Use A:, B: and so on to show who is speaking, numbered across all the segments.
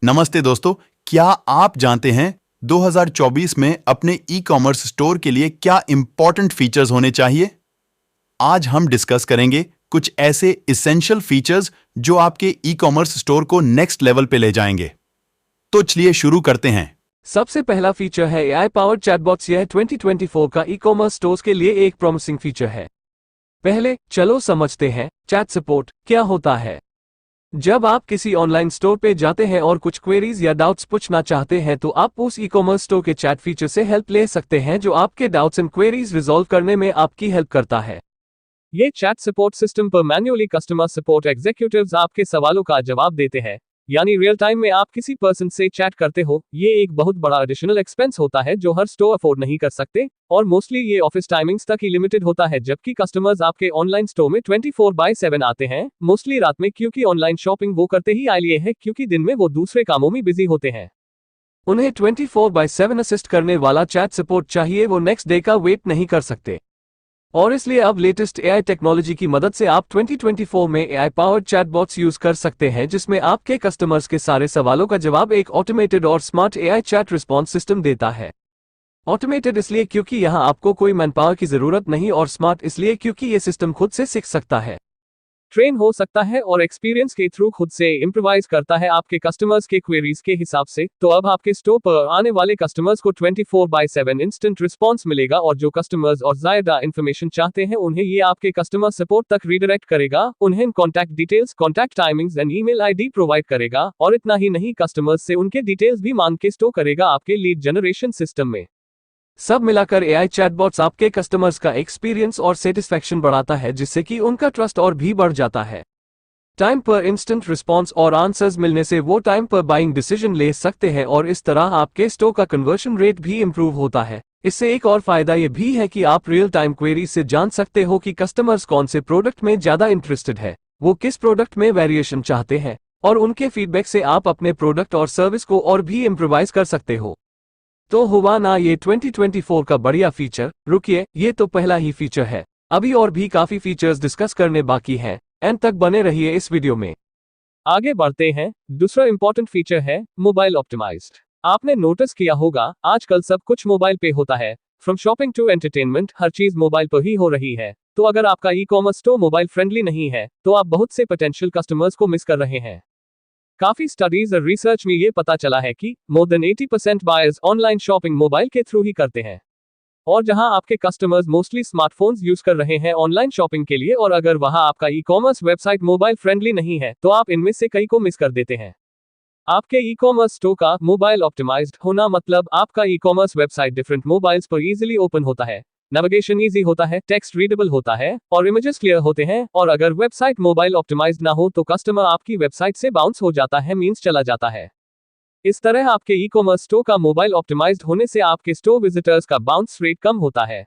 A: नमस्ते दोस्तों, क्या आप जानते हैं 2024 में अपने ई कॉमर्स स्टोर के लिए क्या इंपॉर्टेंट फीचर्स होने चाहिए? आज हम डिस्कस करेंगे कुछ ऐसे इसेंशियल फीचर्स जो आपके ई कॉमर्स स्टोर को नेक्स्ट लेवल पे ले जाएंगे। तो चलिए शुरू करते हैं।
B: सबसे पहला फीचर है AI पावर्ड चैटबॉट्स। यह 2024 का ई कॉमर्स स्टोर्स के लिए एक प्रॉमिसिंग फीचर है। पहले चलो समझते हैं चैट सपोर्ट क्या होता है। जब आप किसी ऑनलाइन स्टोर पे जाते हैं और कुछ क्वेरीज या डाउट्स पूछना चाहते हैं तो आप उस ई कॉमर्स स्टोर के चैट फीचर से हेल्प ले सकते हैं, जो आपके डाउट्स एंड क्वेरीज रिजॉल्व करने में आपकी हेल्प करता है। ये चैट सपोर्ट सिस्टम पर मैन्युअली कस्टमर सपोर्ट एग्जीक्यूटिव्स आपके सवालों का जवाब देते हैं, यानी रियल टाइम में आप किसी पर्सन से चैट करते हो। ये एक बहुत बड़ा एडिशनल एक्सपेंस होता है जो हर स्टोर अफोर्ड नहीं कर सकते, और मोस्टली ये ऑफिस टाइमिंग्स तक ही लिमिटेड होता है, जबकि कस्टमर्स आपके ऑनलाइन स्टोर में 24/7 आते हैं, मोस्टली रात में, क्योंकि ऑनलाइन शॉपिंग वो करते ही आइए है, क्योंकि दिन में वो दूसरे कामों में बिजी होते हैं। उन्हें 24/7 असिस्ट करने वाला चैट सपोर्ट चाहिए, वो नेक्स्ट डे का वेट नहीं कर सकते। और इसलिए अब लेटेस्ट AI टेक्नोलॉजी की मदद से आप 2024 में AI पावर्ड चैटबॉट्स यूज कर सकते हैं, जिसमें आपके कस्टमर्स के सारे सवालों का जवाब एक ऑटोमेटेड और smart AI chat response system देता है। ऑटोमेटेड इसलिए क्योंकि यहां आपको कोई मैनपावर की जरूरत नहीं, और स्मार्ट इसलिए क्योंकि ये सिस्टम खुद से सीख सकता है, ट्रेन हो सकता है और एक्सपीरियंस के थ्रू खुद से इम्प्रोवाइज करता है आपके कस्टमर्स के क्वेरीज के हिसाब से। तो अब आपके स्टोर पर आने वाले कस्टमर्स को 24/7 इंस्टेंट रिस्पांस मिलेगा, और जो कस्टमर्स और ज्यादा इन्फॉर्मेशन चाहते हैं उन्हें ये आपके कस्टमर सपोर्ट तक रीडायरेक्ट करेगा, उन्हें contact details, contact timings and email ID provide करेगा, और इतना ही नहीं, कस्टमर्स से उनके डिटेल्स भी मांग के स्टोर करेगा आपके लीड जनरेशन सिस्टम में। सब मिलाकर AI चैटबॉट्स आपके कस्टमर्स का एक्सपीरियंस और सेटिस्फैक्शन बढ़ाता है, जिससे कि उनका ट्रस्ट और भी बढ़ जाता है। टाइम पर इंस्टेंट रिस्पांस और आंसर्स मिलने से वो टाइम पर बाइंग डिसीजन ले सकते हैं, और इस तरह आपके स्टोर का कन्वर्शन रेट भी इंप्रूव होता है। इससे एक और फायदा ये भी है कि आप रियल टाइम क्वेरी से जान सकते हो कि कस्टमर्स कौन से प्रोडक्ट में ज्यादा इंटरेस्टेड है, वो किस प्रोडक्ट में वेरिएशन चाहते हैं, और उनके फीडबैक से आप अपने प्रोडक्ट और सर्विस को और भी इम्प्रोवाइज कर सकते हो। तो हुआ ना ये 2024 का बढ़िया फीचर। रुकिए, ये तो पहला ही फीचर है, अभी और भी काफी फीचर्स डिस्कस करने बाकी हैं। एंड तक बने रहिए इस वीडियो में। आगे बढ़ते हैं। दूसरा इंपॉर्टेंट फीचर है मोबाइल ऑप्टिमाइज्ड। आपने नोटिस किया होगा आजकल सब कुछ मोबाइल पे होता है, फ्रॉम शॉपिंग टू एंटरटेनमेंट, हर चीज मोबाइल पर ही हो रही है। तो अगर आपका e commerce store mobile friendly नहीं है तो आप बहुत से पोटेंशियल कस्टमर्स को मिस कर रहे हैं। काफी स्टडीज और रिसर्च में ये पता चला है कि more than 80% buyers online shopping mobile के थ्रू ही करते हैं, और जहां आपके कस्टमर्स मोस्टली स्मार्टफोन्स यूज कर रहे हैं ऑनलाइन शॉपिंग के लिए, और अगर वहां आपका e commerce website mobile friendly नहीं है तो आप इनमें से कई को मिस कर देते हैं। आपके ई कॉमर्स स्टोर का मोबाइल ऑप्टिमाइज्ड होना मतलब आपका e commerce website different mobiles पर इजीली ओपन होता है, नेविगेशन इजी होता है, टेक्स्ट रीडेबल होता है, और इमेजेस क्लियर होते हैं। और अगर वेबसाइट मोबाइल ऑप्टिमाइज्ड ना हो तो कस्टमर आपकी वेबसाइट से बाउंस हो जाता है, मींस चला जाता है। इस तरह आपके ई कॉमर्स स्टोर का मोबाइल ऑप्टिमाइज्ड होने से आपके स्टोर विजिटर्स का बाउंस रेट कम होता है।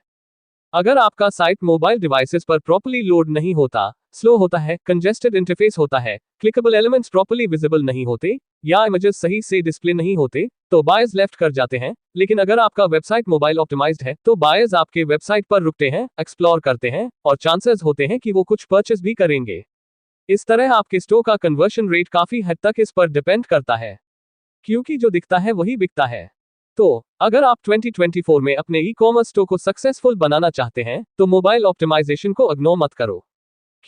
B: अगर आपका साइट मोबाइल डिवाइसेस पर प्रॉपर्ली लोड नहीं होता, स्लो होता है, कंजेस्टेड इंटरफेस होता है, क्लिकेबल एलिमेंट्स प्रॉपर्ली विजिबल नहीं होते, या इमेजेस सही से डिस्प्ले नहीं होते, तो बायर्स लेफ्ट कर जाते हैं। लेकिन अगर आपका वेबसाइट मोबाइल ऑप्टिमाइज्ड है तो बायर्स आपके वेबसाइट पर रुकते हैं, एक्सप्लोर करते हैं, और चांसेस होते हैं कि वो कुछ परचेस भी करेंगे। इस तरह आपके स्टोर का कन्वर्शन रेट काफी हद तक इस पर डिपेंड करता है, क्योंकि जो दिखता है वही बिकता है। तो अगर आप 2024 में अपने ई कॉमर्स स्टोर को सक्सेसफुल बनाना चाहते हैं तो मोबाइल ऑप्टिमाइजेशन को इग्नोर मत करो,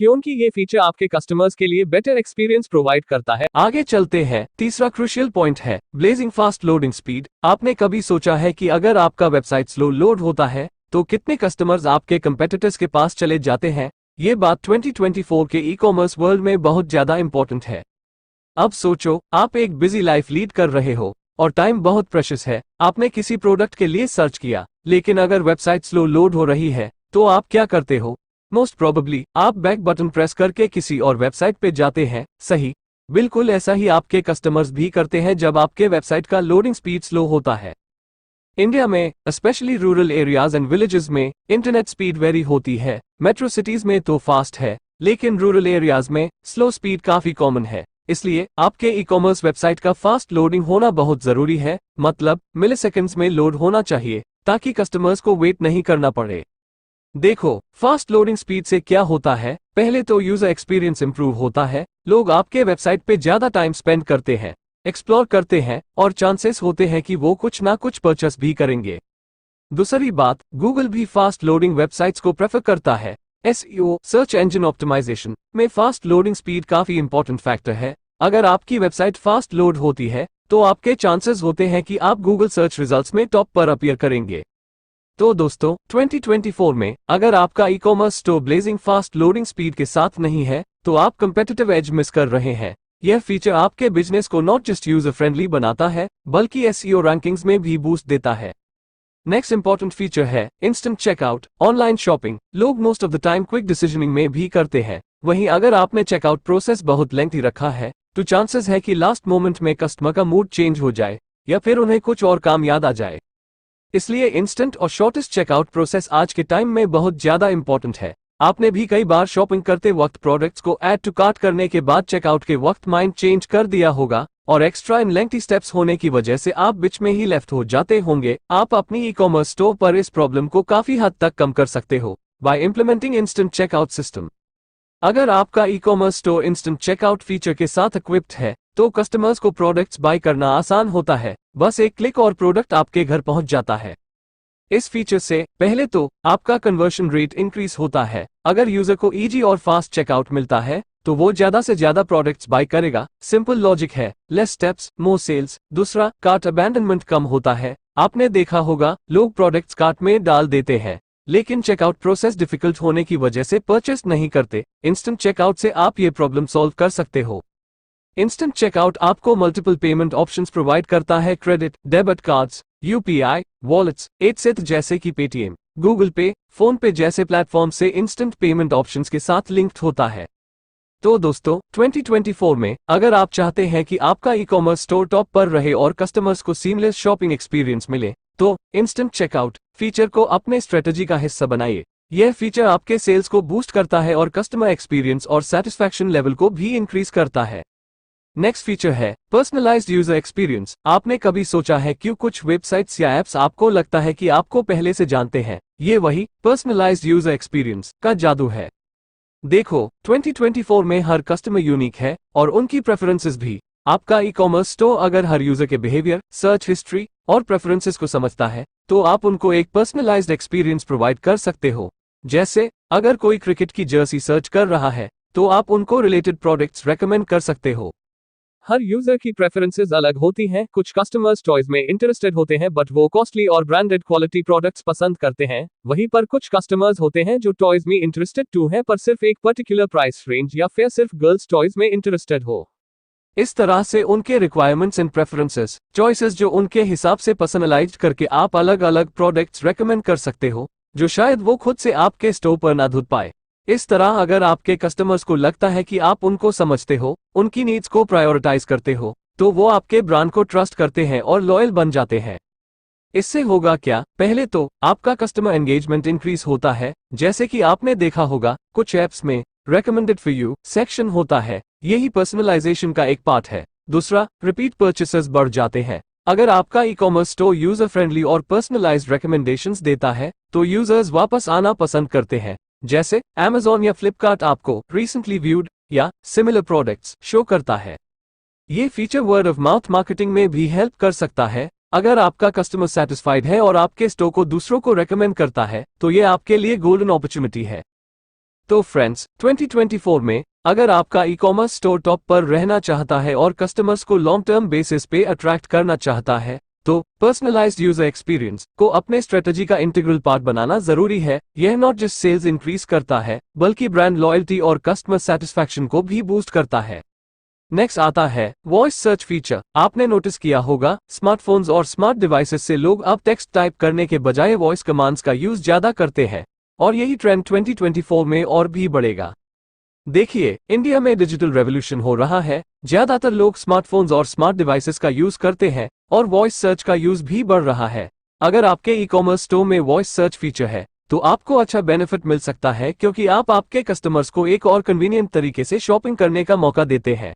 B: क्योंकि ये फीचर आपके कस्टमर्स के लिए बेटर एक्सपीरियंस प्रोवाइड करता है। आगे चलते हैं। तीसरा क्रूशियल पॉइंट है ब्लेजिंग फास्ट लोडिंग स्पीड। आपने कभी सोचा है कि अगर आपका वेबसाइट स्लो लोड होता है तो कितने कस्टमर्स आपके कंपेटिटर्स के पास चले जाते हैं? ये बात 2024 के ई कॉमर्स वर्ल्ड में बहुत ज्यादा इंपॉर्टेंट है। अब सोचो, आप एक बिजी लाइफ लीड कर रहे हो और टाइम बहुत प्रेशियस है। आपने किसी प्रोडक्ट के लिए सर्च किया, लेकिन अगर वेबसाइट स्लो लोड हो रही है तो आप क्या करते हो? मोस्ट प्रोबेबली आप बैक बटन प्रेस करके किसी और वेबसाइट पे जाते हैं। सही, बिल्कुल ऐसा ही आपके कस्टमर्स भी करते हैं जब आपके वेबसाइट का लोडिंग स्पीड स्लो होता है। इंडिया में specially rural areas and villages में इंटरनेट स्पीड वेरी होती है। मेट्रो सिटीज में तो फास्ट है, लेकिन रूरल एरियाज में स्लो स्पीड काफी कॉमन है। इसलिए आपके ई कॉमर्स वेबसाइट का फास्ट लोडिंग होना बहुत जरूरी है, मतलब मिलीसेकंड्स में लोड होना चाहिए, ताकि कस्टमर्स को वेट नहीं करना पड़े। देखो, फास्ट लोडिंग स्पीड से क्या होता है। पहले तो यूजर एक्सपीरियंस इंप्रूव होता है, लोग आपके वेबसाइट पे ज्यादा टाइम स्पेंड करते हैं, एक्सप्लोर करते हैं और चांसेस होते हैं कि वो कुछ ना कुछ परचेस भी करेंगे। दूसरी बात, गूगल भी फास्ट लोडिंग वेबसाइट्स को प्रेफर करता है। SEO सर्च इंजन ऑप्टिमाइजेशन में फास्ट लोडिंग स्पीड काफी इंपॉर्टेंट फैक्टर है। अगर आपकी वेबसाइट फास्ट लोड होती है तो आपके चांसेस होते हैं कि आप गूगल सर्च रिजल्ट्स में टॉप पर अपीयर करेंगे। तो दोस्तों, 2024 में अगर आपका e commerce store blazing fast loading speed के साथ नहीं है तो आप कंपेटिटिव एज मिस कर रहे हैं। यह फीचर आपके बिजनेस को नॉट जस्ट यूजर फ्रेंडली बनाता है बल्कि SEO रैंकिंग्स में भी बूस्ट देता है। नेक्स्ट इंपॉर्टेंट फीचर है इंस्टेंट चेकआउट। ऑनलाइन शॉपिंग लोग most of the time quick decisioning में भी करते हैं। वहीं अगर आपने चेकआउट प्रोसेस बहुत लेंथी रखा है तो चांसेस है कि लास्ट मोमेंट में कस्टमर का मूड चेंज हो जाए या फिर उन्हें कुछ और काम याद आ जाए। इसलिए इंस्टेंट और शॉर्टेस्ट चेकआउट प्रोसेस आज के टाइम में बहुत ज्यादा इंपॉर्टेंट है। आपने भी कई बार शॉपिंग करते वक्त प्रोडक्ट्स को ऐड टू कार्ट करने के बाद चेकआउट के वक्त माइंड चेंज कर दिया होगा और एक्स्ट्रा इन लेंथी स्टेप्स होने की वजह से आप बीच में ही लेफ्ट हो जाते होंगे। आप अपनी ई कॉमर्स स्टोर पर इस प्रॉब्लम को काफी हद तक कम कर सकते हो by implementing instant checkout system. अगर आपका e commerce store instant checkout feature के साथ इक्विप्ड है तो कस्टमर्स को प्रोडक्ट्स बाय करना आसान होता है। बस एक क्लिक और प्रोडक्ट आपके घर पहुंच जाता है। इस फीचर से पहले तो आपका कन्वर्शन रेट इंक्रीज होता है। अगर यूजर को इजी और फास्ट चेकआउट मिलता है तो वो ज्यादा से ज्यादा प्रोडक्ट्स बाय करेगा। सिंपल लॉजिक है, लेस स्टेप्स मोर सेल्स। दूसरा, कार्ट अबैंडनमेंट कम होता है। आपने देखा होगा लोग प्रोडक्ट्स कार्ट में डाल देते हैं लेकिन चेकआउट प्रोसेस डिफिकल्ट होने की वजह से परचेस नहीं करते। इंस्टेंट चेकआउट से आप ये प्रॉब्लम सॉल्व कर सकते हो। इंस्टेंट चेकआउट आपको मल्टीपल पेमेंट ऑप्शंस प्रोवाइड करता है। Credit, debit cards, UPI, wallets, etcetera जैसे कि पेटीएम, गूगल पे, फोन पे जैसे प्लेटफॉर्म से इंस्टेंट पेमेंट ऑप्शंस के साथ लिंक्ड होता है। तो दोस्तों, 2024 में अगर आप चाहते हैं कि आपका ई कॉमर्स स्टोर टॉप पर रहे और कस्टमर्स को सीमलेस शॉपिंग एक्सपीरियंस मिले तो इंस्टेंट चेकआउट फीचर को अपने स्ट्रेटजी का हिस्सा बनाइए। यह फीचर आपके सेल्स को बूस्ट करता है और कस्टमर एक्सपीरियंस और सेटिस्फैक्शन लेवल को भी इंक्रीज करता है। नेक्स्ट फीचर है पर्सनलाइज्ड यूजर एक्सपीरियंस। आपने कभी सोचा है क्यों कुछ वेबसाइट्स या एप्स आपको लगता है कि आपको पहले से जानते हैं? ये वही पर्सनलाइज्ड यूजर एक्सपीरियंस का जादू है। देखो, 2024 में हर कस्टमर यूनिक है और उनकी प्रेफरेंसेस भी। आपका ई कॉमर्स स्टोर अगर हर यूजर के बिहेवियर, सर्च हिस्ट्री और प्रेफरेंसेस को समझता है तो आप उनको एक पर्सनलाइज्ड एक्सपीरियंस प्रोवाइड कर सकते हो। जैसे अगर कोई क्रिकेट की जर्सी सर्च कर रहा है तो आप उनको रिलेटेड प्रोडक्ट्स रेकमेंड कर सकते हो। हर यूजर की प्रेफरेंसेस अलग होती हैं। कुछ कस्टमर्स टॉयज में इंटरेस्टेड होते हैं बट वो कॉस्टली और ब्रांडेड क्वालिटी प्रोडक्ट्स पसंद करते हैं। वहीं पर कुछ कस्टमर्स होते हैं जो टॉयज में इंटरेस्टेड टू है पर सिर्फ एक पर्टिकुलर प्राइस रेंज या फिर सिर्फ गर्ल्स टॉयज में इंटरेस्टेड हो। इस तरह से उनके रिक्वायरमेंट्स एंड प्रेफरेंसेस चॉइसेस जो उनके हिसाब से पर्सनलाइज्ड करके आप अलग अलग प्रोडक्ट्स रेकमेंड कर सकते हो जो शायद वो खुद से आपके स्टोर पर ना ढूंढ पाए। इस तरह अगर आपके कस्टमर्स को लगता है कि आप उनको समझते हो, उनकी नीड्स को प्रायोरिटाइज करते हो, तो वो आपके ब्रांड को ट्रस्ट करते हैं और लॉयल बन जाते हैं। इससे होगा क्या? पहले तो आपका कस्टमर एंगेजमेंट इंक्रीज होता है। जैसे कि आपने देखा होगा कुछ ऐप्स में रेकमेंडेड फॉर यू सेक्शन होता है, यही पर्सनलाइजेशन का एक पार्ट है। दूसरा, रिपीट परचेसेस बढ़ जाते हैं। अगर आपका e commerce store user friendly और पर्सनलाइज्ड रिकमेंडेशंस देता है तो यूजर्स वापस आना पसंद करते हैं। जैसे Amazon या Flipkart आपको रिसेंटली व्यूड या सिमिलर प्रोडक्ट्स शो करता है। ये feature word of mouth marketing में भी हेल्प कर सकता है। अगर आपका कस्टमर सेटिस्फाइड है और आपके स्टोर को दूसरों को रेकमेंड करता है तो ये आपके लिए गोल्डन अपॉर्चुनिटी है। तो फ्रेंड्स, 2024 में अगर आपका ई कॉमर्स स्टोर टॉप पर रहना चाहता है और कस्टमर्स को लॉन्ग टर्म बेसिस पे अट्रैक्ट करना चाहता है तो पर्सनलाइज्ड यूजर एक्सपीरियंस को अपने स्ट्रेटजी का इंटीग्रल पार्ट बनाना जरूरी है। यह नॉट जस्ट सेल्स इंक्रीज करता है बल्कि ब्रांड लॉयल्टी और कस्टमर सेटिस्फैक्शन को भी बूस्ट करता है। नेक्स्ट आता है वॉइस सर्च फीचर। आपने नोटिस किया होगा स्मार्टफोन्स और स्मार्ट डिवाइसेस से लोग अब टेक्स्ट टाइप करने के बजाय वॉइस कमांड्स का यूज ज्यादा करते हैं और यही ट्रेंड 2024 में और भी बढ़ेगा। देखिए, इंडिया में डिजिटल रेवोल्यूशन हो रहा है। ज्यादातर लोग स्मार्टफोन्स और स्मार्ट डिवाइसेस का यूज करते हैं और वॉइस सर्च का यूज भी बढ़ रहा है। अगर आपके ई कॉमर्स स्टोर में वॉइस सर्च फीचर है तो आपको अच्छा बेनिफिट मिल सकता है क्योंकि आप आपके कस्टमर्स को एक और कन्वीनियंट तरीके से शॉपिंग करने का मौका देते हैं।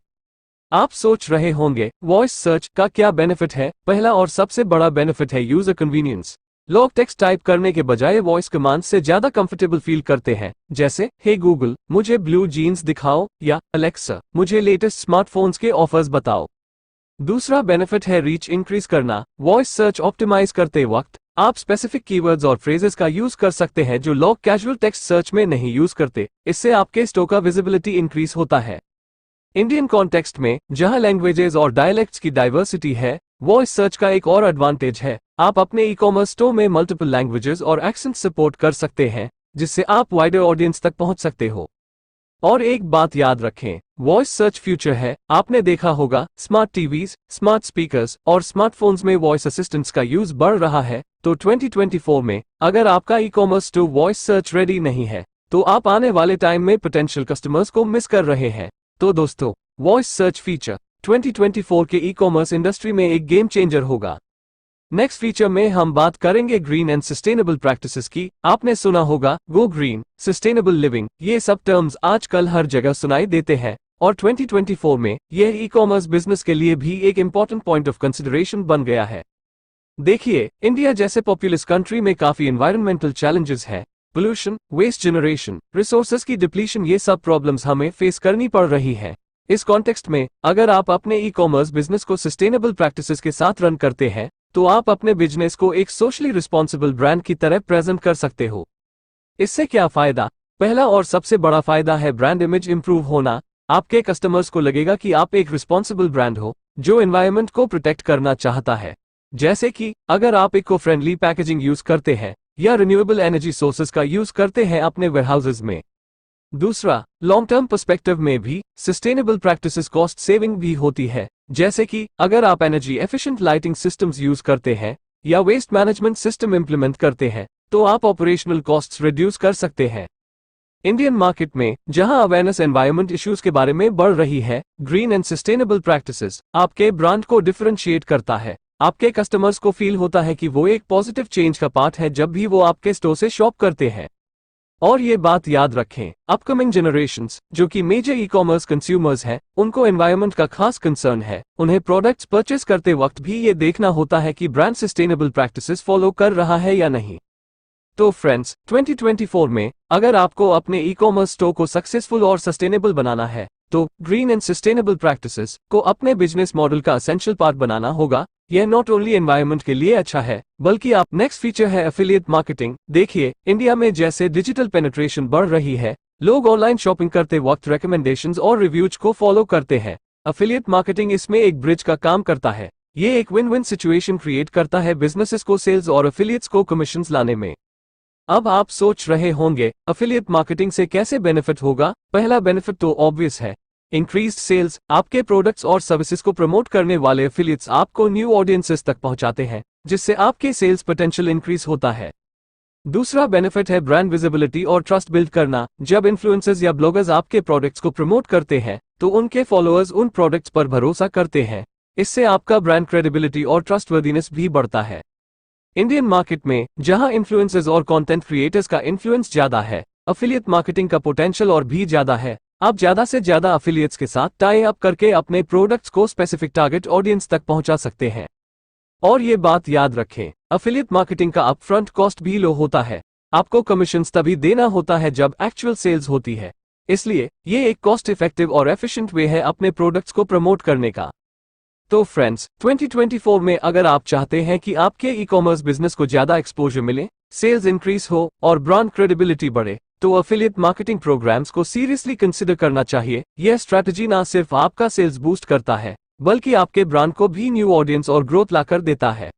B: आप सोच रहे होंगे वॉइस सर्च का क्या बेनिफिट है? पहला और सबसे बड़ा बेनिफिट है यूजर कन्वीनियंस। लोग टेक्स्ट टाइप करने के बजाय वॉइस कमांड से ज्यादा कंफर्टेबल फील करते हैं। जैसे हे गूगल मुझे ब्लू जीन्स दिखाओ या अलेक्सा मुझे लेटेस्ट स्मार्टफोन्स के ऑफर्स बताओ। दूसरा बेनिफिट है रीच इंक्रीज करना। वॉइस सर्च ऑप्टिमाइज करते वक्त आप स्पेसिफिक कीवर्ड्स और फ्रेजेस का यूज कर सकते हैं जो लोग कैजुअल टेक्स्ट सर्च में नहीं यूज करते। इससे आपके स्टोर का विजिबिलिटी इंक्रीज होता है। इंडियन कॉन्टेक्स्ट में जहां लैंग्वेजेस और डायलेक्ट्स की डाइवर्सिटी है, वॉइस सर्च का एक और एडवांटेज है। आप अपने ई कॉमर्स स्टोर में मल्टीपल लैंग्वेजेस और एक्सेंट सपोर्ट कर सकते हैं, जिससे आप वाइडर ऑडियंस तक पहुंच सकते हो। और एक बात याद रखें, वॉइस सर्च फ्यूचर है। आपने देखा होगा स्मार्ट टीवीज, स्मार्ट स्पीकर्स और स्मार्टफोन्स में वॉइस असिस्टेंट्स का यूज बढ़ रहा है। तो 2024 में अगर आपका e commerce store voice search ready नहीं है, तो आप आने वाले टाइम में पोटेंशियल कस्टमर्स को मिस कर रहे हैं। तो दोस्तों, वॉइस सर्च फीचर 2024 के ई कॉमर्स इंडस्ट्री में एक गेम चेंजर होगा। नेक्स्ट फीचर में हम बात करेंगे ग्रीन एंड सस्टेनेबल प्रैक्टिसेस की। आपने सुना होगा गो ग्रीन, सस्टेनेबल लिविंग, ये सब टर्म्स आजकल हर जगह सुनाई देते हैं और 2024 में यह ई कॉमर्स बिजनेस के लिए भी एक इंपॉर्टेंट पॉइंट ऑफ कंसिडरेशन बन गया है। देखिए, इंडिया जैसे पॉपुलस कंट्री में काफी एनवायरमेंटल चैलेंजेस हैं। पोल्यूशन, वेस्ट जनरेशन, रिसोर्सेज की डिप्लीशन, ये सब प्रॉब्लम्स हमें फेस करनी पड़ रही है। इस कॉन्टेक्स्ट में अगर आप अपने ई कॉमर्स बिजनेस को सस्टेनेबल प्रैक्टिसेस के साथ रन करते हैं, तो आप अपने बिजनेस को एक सोशली रिस्पॉन्सिबल ब्रांड की तरह प्रेजेंट कर सकते हो। इससे क्या फायदा? पहला और सबसे बड़ा फायदा है ब्रांड इमेज इंप्रूव होना। आपके कस्टमर्स को लगेगा कि आप एक रिस्पॉन्सिबल ब्रांड हो जो एनवायरनमेंट को प्रोटेक्ट करना चाहता है। जैसे कि अगर आप इको फ्रेंडली पैकेजिंग यूज करते हैं या रिन्यूएबल एनर्जी सोर्सेज का यूज करते हैं अपने वेयरहाउसेज में। दूसरा, लॉन्ग टर्म पर्सपेक्टिव में भी सस्टेनेबल प्रैक्टिसेस कॉस्ट सेविंग भी होती है। जैसे कि अगर आप energy efficient lighting systems use करते हैं या वेस्ट मैनेजमेंट सिस्टम इंप्लीमेंट करते हैं, तो आप ऑपरेशनल कॉस्ट्स रिड्यूस कर सकते हैं। इंडियन मार्केट में जहां अवेयरनेस एनवायरनमेंट इश्यूज के बारे में बढ़ रही है, ग्रीन एंड सस्टेनेबल प्रैक्टिसेस आपके ब्रांड को डिफरेंशिएट करता है। आपके कस्टमर्स को फील होता है कि वो एक पॉजिटिव चेंज का पार्ट है जब भी वो आपके स्टोर से शॉप करते हैं। और ये बात याद रखें, अपकमिंग जनरेशंस जो कि मेजर ई कॉमर्स कंज्यूमर्स हैं, उनको एनवायरनमेंट का खास कंसर्न है। उन्हें प्रोडक्ट्स परचेस करते वक्त भी ये देखना होता है कि ब्रांड सस्टेनेबल प्रैक्टिसेस फॉलो कर रहा है या नहीं। तो फ्रेंड्स, 2024 में अगर आपको अपने ई कॉमर्स स्टोर को सक्सेसफुल और सस्टेनेबल बनाना है, तो ग्रीन एंड सस्टेनेबल प्रैक्टिसेस को अपने बिजनेस मॉडल का एसेंशियल पार्ट बनाना होगा। यह नॉट ओनली एनवायरनमेंट के लिए अच्छा है, बल्कि आप नेक्स्ट फीचर है एफिलिएट मार्केटिंग। देखिए, इंडिया में जैसे डिजिटल पेनिट्रेशन बढ़ रही है, लोग ऑनलाइन शॉपिंग करते वक्त रिकमेंडेशंस और रिव्यूज को फॉलो करते हैं। एफिलिएट मार्केटिंग इसमें एक ब्रिज का काम करता है। ये एक विन विन सिचुएशन क्रिएट करता है बिजनेसेस को सेल्स और एफिलिएट्स को कमीशंस लाने में। अब आप सोच रहे होंगे एफिलिएट मार्केटिंग से कैसे बेनिफिट होगा। पहला बेनिफिट तो ऑब्वियस है, इंक्रीज्ड सेल्स। आपके प्रोडक्ट्स और सर्विसेज को प्रमोट करने वाले एफिलिएट्स आपको न्यू ऑडियंसेस तक पहुंचाते हैं, जिससे आपके सेल्स पोटेंशियल इंक्रीज होता है। दूसरा बेनिफिट है ब्रांड विजिबिलिटी और ट्रस्ट बिल्ड करना। जब इन्फ्लुएंसर्स या ब्लॉगर्स आपके प्रोडक्ट्स को प्रमोट करते हैं, तो उनके फॉलोअर्स उन प्रोडक्ट्स पर भरोसा करते हैं। इससे आपका ब्रांड क्रेडिबिलिटी और ट्रस्टवर्दीनेस भी बढ़ता है। इंडियन मार्केट में जहां इन्फ्लुएंसर्स और कंटेंट क्रिएटर्स का इन्फ्लुएंस ज्यादा है, एफिलिएट मार्केटिंग का पोटेंशियल और भी ज्यादा है। आप ज्यादा से ज्यादा एफिलिएट्स के साथ टाई अप करके अपने प्रोडक्ट्स को स्पेसिफिक टारगेट ऑडियंस तक पहुंचा सकते हैं। और ये बात याद रखें, एफिलिएट मार्केटिंग का अपफ्रंट कॉस्ट भी लो होता है। आपको कमीशंस तभी देना होता है जब एक्चुअल सेल्स होती है। इसलिए ये एक कॉस्ट इफेक्टिव और एफिशिएंट वे है अपने प्रोडक्ट्स को प्रमोट करने का। तो फ्रेंड्स, 2024 में अगर आप चाहते हैं कि आपके ई कॉमर्स बिजनेस को ज्यादा एक्सपोजर मिले, सेल्स इंक्रीज हो और ब्रांड क्रेडिबिलिटी बढ़े, तो एफिलिएट मार्केटिंग प्रोग्राम्स को सीरियसली कंसिडर करना चाहिए। यह स्ट्रैटेजी ना सिर्फ आपका सेल्स बूस्ट करता है, बल्कि आपके ब्रांड को भी न्यू ऑडियंस और ग्रोथ लाकर देता है।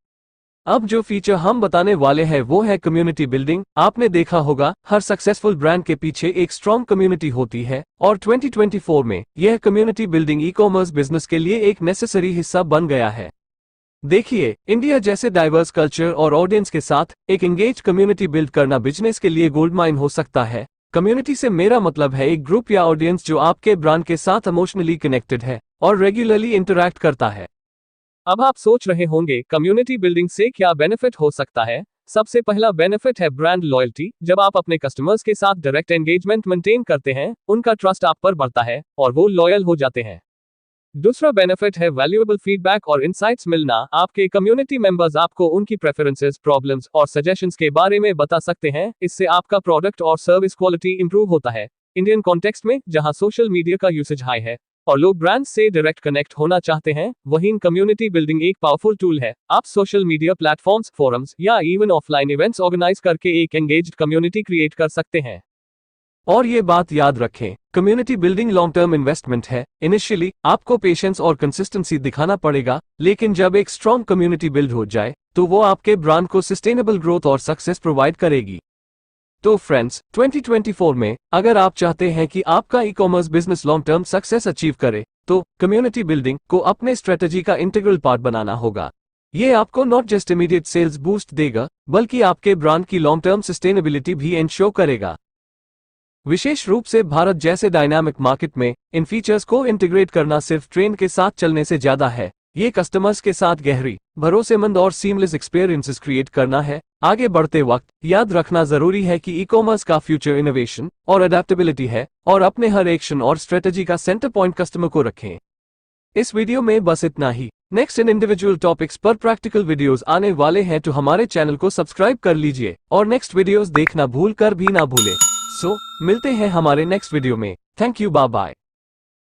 B: अब जो फीचर हम बताने वाले हैं वो है कम्युनिटी बिल्डिंग। आपने देखा होगा हर सक्सेसफुल ब्रांड के पीछे एक स्ट्रॉन्ग कम्युनिटी होती है, और 2024 में यह community building e commerce business के लिए एक नेसेसरी हिस्सा बन गया है। देखिए, इंडिया जैसे डाइवर्स कल्चर और ऑडियंस के साथ एक एंगेज कम्युनिटी बिल्ड करना बिजनेस के लिए गोल्ड माइन हो सकता है। कम्युनिटी से मेरा मतलब है एक ग्रुप या ऑडियंस जो आपके ब्रांड के साथ इमोशनली कनेक्टेड है और रेगुलरली इंटरैक्ट करता है। अब आप सोच रहे होंगे कम्युनिटी बिल्डिंग से क्या बेनिफिट हो सकता है। सबसे पहला बेनिफिट है ब्रांड लॉयल्टी। जब आप अपने कस्टमर्स के साथ डायरेक्ट एंगेजमेंट मेंटेन करते हैं, उनका ट्रस्ट आप पर बढ़ता है और वो लॉयल हो जाते हैं। दूसरा बेनिफिट है वैल्यूएबल फीडबैक और इनसाइट्स मिलना। आपके कम्युनिटी मेंबर्स आपको उनकी प्रेफरेंसेस, प्रॉब्लम्स और सजेशंस के बारे में बता सकते हैं। इससे आपका प्रोडक्ट और सर्विस क्वालिटी इंप्रूव होता है। इंडियन कॉन्टेक्स्ट में जहां सोशल मीडिया का यूसेज हाई है, और लोग ब्रांड से डायरेक्ट कनेक्ट होना चाहते हैं, वहीं कम्युनिटी बिल्डिंग एक पावरफुल टूल है। आप सोशल मीडिया प्लेटफॉर्म्स, फोरम्स या इवन ऑफलाइन इवेंट्स ऑर्गेनाइज करके एक एंगेज्ड कम्युनिटी क्रिएट कर सकते हैं। और ये बात याद रखें, community building long term investment है। इनिशियली आपको पेशेंस और कंसिस्टेंसी दिखाना पड़ेगा, लेकिन जब एक स्ट्रॉन्ग कम्युनिटी बिल्ड हो जाए तो वो आपके ब्रांड को सस्टेनेबल ग्रोथ और सक्सेस प्रोवाइड करेगी। तो फ्रेंड्स, 2024 में अगर आप चाहते हैं कि आपका e commerce business long term success achieve करे, तो कम्युनिटी बिल्डिंग को अपने स्ट्रेटजी का इंटीग्रल पार्ट बनाना होगा। ये आपको not just immediate sales boost देगा, बल्कि आपके ब्रांड की लॉन्ग टर्म सस्टेनेबिलिटी भी इंश्योर करेगा। विशेष रूप से भारत जैसे डायनामिक मार्केट में इन फीचर्स को इंटीग्रेट करना सिर्फ ट्रेंड के साथ चलने से ज्यादा है। ये कस्टमर्स के साथ गहरी, भरोसेमंद और सीमलेस एक्सपीरियंसेस क्रिएट करना है। आगे बढ़ते वक्त याद रखना जरूरी है कि ई कॉमर्स का फ्यूचर इनोवेशन और अडेप्टेबिलिटी है, और अपने हर एक्शन और स्ट्रेटजी का सेंटर पॉइंट कस्टमर को रखें। इस वीडियो में बस इतना ही। नेक्स्ट इन इंडिविजुअल टॉपिक्स पर प्रैक्टिकल वीडियोस आने वाले हैं, तो हमारे चैनल को सब्सक्राइब कर लीजिए और नेक्स्ट वीडियोस देखना भूल कर भी ना भूले। सो मिलते हैं हमारे नेक्स्ट वीडियो में। Thank you, bye bye.